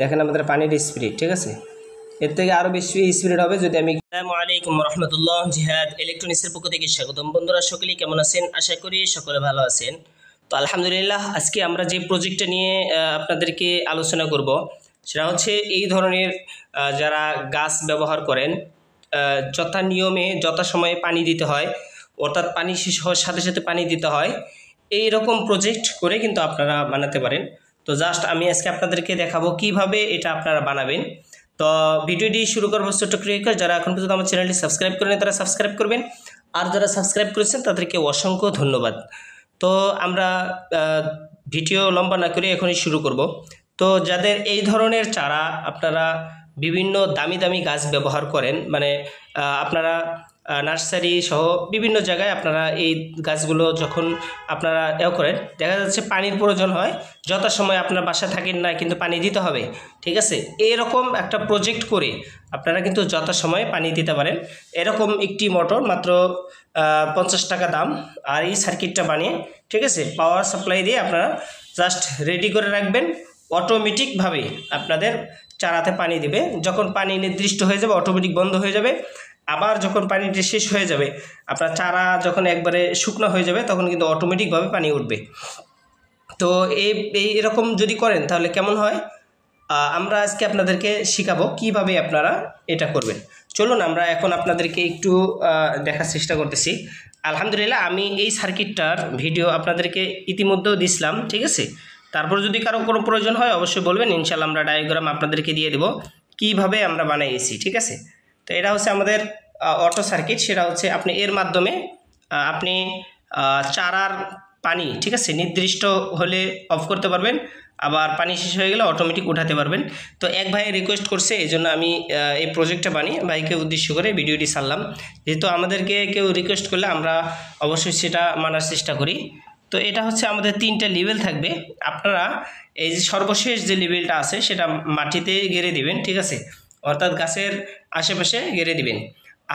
দেখেন আমাদের পানির স্পিড, ঠিক আছে, এর থেকে আরও বেশি স্পিড হবে যদি আমি। আসসালামু আলাইকুম রহমতুল্লাহ, জিহাদ ইলেকট্রনিক্সের পক্ষ থেকে স্বাগতম। বন্ধুরা সকলেই কেমন আছেন? আশা করি সকলে ভালো আছেন। তো আলহামদুলিল্লাহ, আজকে আমরা যে প্রজেক্টটা নিয়ে আপনাদেরকে আলোচনা করব সেটা হচ্ছে এই ধরনের যারা গাছ ব্যবহার করেন, যথা নিয়মে যথা সময়ে পানি দিতে হয়, অর্থাৎ পানি শেষ হওয়ার সাথে সাথে পানি দিতে হয়, এই রকম প্রজেক্ট করে কিন্তু আপনারা বানাতে পারেন। তো জাস্ট আমি আজকে আপনাদেরকে দেখাবো কিভাবে এটা আপনারা বানাবেন। তো ভিডিওটি শুরু করবো ছোট্ট ক্রিয়েটর। যারা এখন পর্যন্ত আমার চ্যানেলটি সাবস্ক্রাইব করেন তারা সাবস্ক্রাইব করবেন, আর যারা সাবস্ক্রাইব করেছেন তাদেরকে অসংখ্য ধন্যবাদ। তো আমরা ভিডিও লম্বা না করে এখনই শুরু করব। তো যাদের এই ধরনের চারা আপনারা বিভিন্ন দামি দামি গাছ ব্যবহার করেন, মানে আপনারা নার্সারি সহ বিভিন্ন জায়গায় আপনারা এই গাছগুলো যখন আপনারা করেন, দেখা যাচ্ছে পানির প্রয়োজন হয়, যথাসময়ে আপনার বাসা থাকেন না কিন্তু পানি দিতে হবে, ঠিক আছে। এরকম একটা প্রজেক্ট করে আপনারা কিন্তু যথাসময়ে পানি দিতে পারেন। এরকম একটি মোটর মাত্র 50 টাকা দাম, আর এই সার্কিটটা বানিয়ে, ঠিক আছে, পাওয়ার সাপ্লাই দিয়ে আপনারা জাস্ট রেডি করে রাখবেন। অটোমেটিকভাবে আপনাদের চারাতে পানি দেবে। যখন পানি নির্দিষ্ট হয়ে যাবে অটোমেটিক বন্ধ হয়ে যাবে। আবার যখন পানিটি শেষ হয়ে যাবে, আপনার চারা যখন একবারে শুকনো হয়ে যাবে তখন কিন্তু অটোমেটিকভাবে পানি উঠবে। তো এরকম যদি করেন তাহলে কেমন হয়, আমরা আজকে আপনাদেরকে শেখাবো কিভাবে আপনারা এটা করবেন। চলুন আমরা এখন আপনাদেরকে একটু দেখার চেষ্টা করতেছি। আলহামদুলিল্লাহ, আমি এই সার্কিটটার ভিডিও আপনাদেরকে ইতিমধ্যেও দিছিলাম, ঠিক আছে। তারপর যদি কারো কোনো প্রয়োজন হয় অবশ্যই বলবেন, ইনশাল্লাহ আমরা ডায়াগ্রাম আপনাদেরকে দিয়ে দেবো কিভাবে আমরা বানাইছি, ঠিক আছে। তো এটা হচ্ছে আমাদের অটো সার্কিট। সেটা হচ্ছে আপনি এর মাধ্যমে আপনি চারার পানি, ঠিক আছে, নির্দিষ্ট হলে অফ করতে পারবেন, আবার পানি শেষ হয়ে গেলে অটোমেটিক উঠাতে পারবেন। তো এক ভাই রিকোয়েস্ট করছে, এই জন্য আমি এই প্রজেক্টটা বানিয়ে ভাইকে উদ্দেশ্য করে ভিডিওটি ছাড়লাম। যেহেতু আমাদেরকে কেউ রিকোয়েস্ট করলে আমরা অবশ্যই সেটা মানার চেষ্টা করি। তো এটা হচ্ছে আমাদের 3টা লেভেল থাকবে। আপনারা এই যে সর্বশেষ যে লেভেলটা আছে সেটা মাটিতে গেড়ে দিবেন, ঠিক আছে, অর্থাৎ গাছের আশেপাশে গেড়ে দিবেন।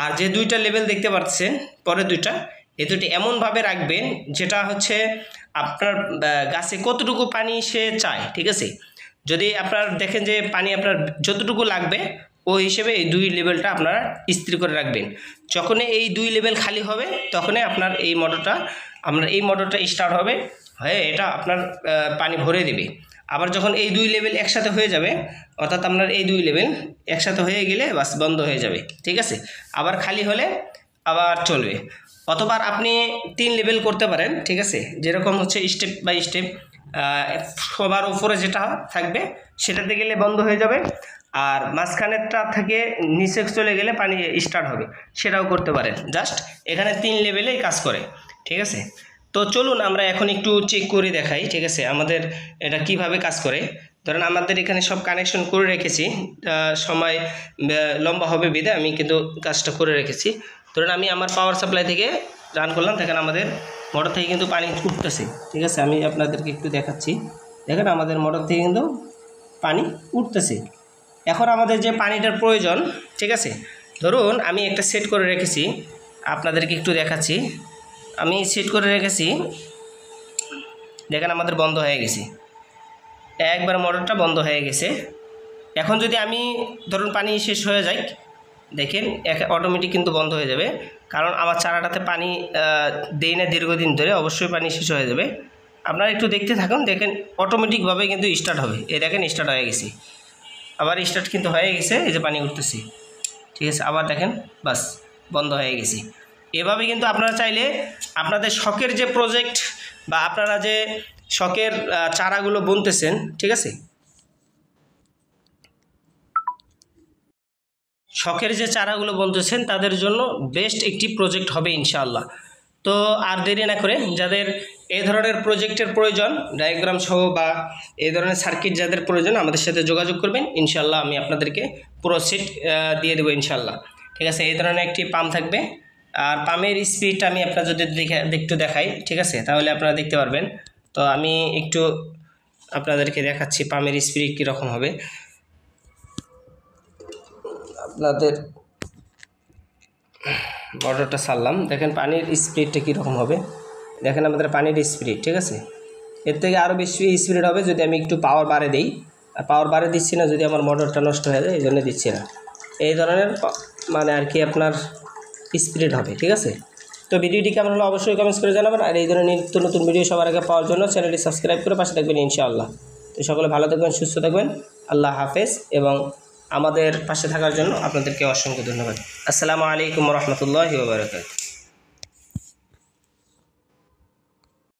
আর যে 2টা লেভেল দেখতে পাচ্ছেন পরের 2টা, এই দুটি এমনভাবে রাখবেন যেটা হচ্ছে আপনার গাছে কতটুকু পানি সে চায়, ঠিক আছে। যদি আপনার দেখেন যে পানি আপনার যতটুকু লাগবে ওই হিসেবে এই 2 লেভেলটা আপনারা স্থির করে রাখবেন। যখনই এই 2 লেভেল খালি হবে তখনই আপনার এই মোটরটা স্টার্ট হবে, হয়ে এটা আপনার পানি ভরে দেবে। আবার যখন এই 2 লেভেল একসাথে হয়ে যাবে, অর্থাৎ আপনার এই 2 লেভেল একসাথে হয়ে গেলে বাস বন্ধ হয়ে যাবে, ঠিক আছে। আবার খালি হলে আবার চলবে। অথবা আপনি 3 লেভেল করতে পারেন, ঠিক আছে, যেরকম হচ্ছে স্টেপ বাই স্টেপ। সবার উপরে যেটা থাকবে সেটাতে গেলে বন্ধ হয়ে যাবে, আর মাঝখানেরটা থেকে নিচে চলে গেলে পানি স্টার্ট হবে, সেটাও করতে পারেন। জাস্ট এখানে 3 লেভেলেই কাজ করে, ঠিক আছে। তো চলুন আমরা এখন একটু চেক করে দেখাই, ঠিক আছে, আমাদের এটা কিভাবে কাজ করে। ধরেন আমাদের এখানে সব কানেকশন করে রেখেছি, সময় লম্বা হবে বিধে আমি কিন্তু কাজটা করে রেখেছি। ধরেন আমি আমার পাওয়ার সাপ্লাই থেকে রান করলাম, দেখেন আমাদের মোটর থেকে কিন্তু পানি উঠতেছে, ঠিক আছে। আমি আপনাদেরকে একটু দেখাচ্ছি, দেখেন আমাদের মোটর থেকে কিন্তু পানি উঠতেছে। এখন আমাদের যে পানিটার প্রয়োজন, ঠিক আছে, ধরুন আমি একটা সেট করে রেখেছি, আপনাদেরকে একটু দেখাচ্ছি। আমি সেট করে রেখেছি, দেখেন আমাদের বন্ধ হয়ে গেছে, একবার মোটরটা বন্ধ হয়ে গেছে। এখন যদি আমি ধরুন পানি শেষ হয়ে যায়, দেখেন অটোমেটিক কিন্তু বন্ধ হয়ে যাবে, কারণ আমার চারাটাতে পানি দেই না দীর্ঘদিন ধরে, অবশ্যই পানি শেষ হয়ে যাবে। আপনারা একটু দেখতে থাকুন, দেখেন অটোমেটিকভাবে কিন্তু স্টার্ট হবে। এই দেখেন স্টার্ট হয়ে গেছে, আবার স্টার্ট কিন্তু হয়ে গেছে, এই যে পানি উঠতেছে, ঠিক আছে। আবার দেখেন বাস বন্ধ হয়ে গেছে। এভাবে কিন্তু আপনারা চাইলে আপনাদের শখের যে প্রজেক্ট বা আপনারা যে শখের চারাগুলো বুনতেছেন, ঠিক আছে, শখের যে চারাগুলো বলতেছেন তাদের জন্য বেস্ট একটি প্রজেক্ট হবে ইনশাআল্লাহ। তো আর দেরি না করে যাদের এই ধরনের প্রজেক্টের প্রয়োজন, ডায়াগ্রাম সহ বা এই ধরনের সার্কিট যাদের প্রয়োজন আমাদের সাথে যোগাযোগ করবেন, ইনশাআল্লাহ আমি আপনাদেরকে পুরো সেট দিয়ে দেবো ইনশাআল্লাহ, ঠিক আছে। এই ধরনের একটি পাম্প থাকবে, আর পাম্পের স্পিডটা আমি আপনার যদি একটু দেখাই, ঠিক আছে, তাহলে আপনারা দেখতে পারবেন। তো আমি একটু আপনাদেরকে দেখাচ্ছি পাম্পের স্পিড কীরকম হবে। আপনাদের মোটরটা ছাড়লাম, দেখেন পানির স্পিডটা কীরকম হবে। দেখেন আমাদের পানির স্পিড, ঠিক আছে, এর থেকে আরও বেশি স্পিড হবে যদি আমি একটু পাওয়ার বাড়ে দিই। পাওয়ার বাড়ে দিচ্ছি না, যদি আমার মোটরটা নষ্ট হয়ে যায় এই জন্য দিচ্ছি না। এই ধরনের মানে আর কি আপনার স্পিড হবে, ঠিক আছে। তো ভিডিওটি কেমন হলো অবশ্যই কমেন্টস করে জানাবেন। আর এই ধরনের নিত্য নতুন ভিডিও সবার আগে পাওয়ার জন্য চ্যানেলটি সাবস্ক্রাইব করে পাশে থাকবেন ইনশাআল্লাহ। তো সকলে ভালো থাকবেন, সুস্থ থাকবেন, আল্লাহ হাফেজ। এবং আমাদের পাশে থাকার জন্য আপনাদেরকে অসংখ্য ধন্যবাদ। আসসালামু আলাইকুম রহমতুল্লাহি ওয়া বারাকাতুহু।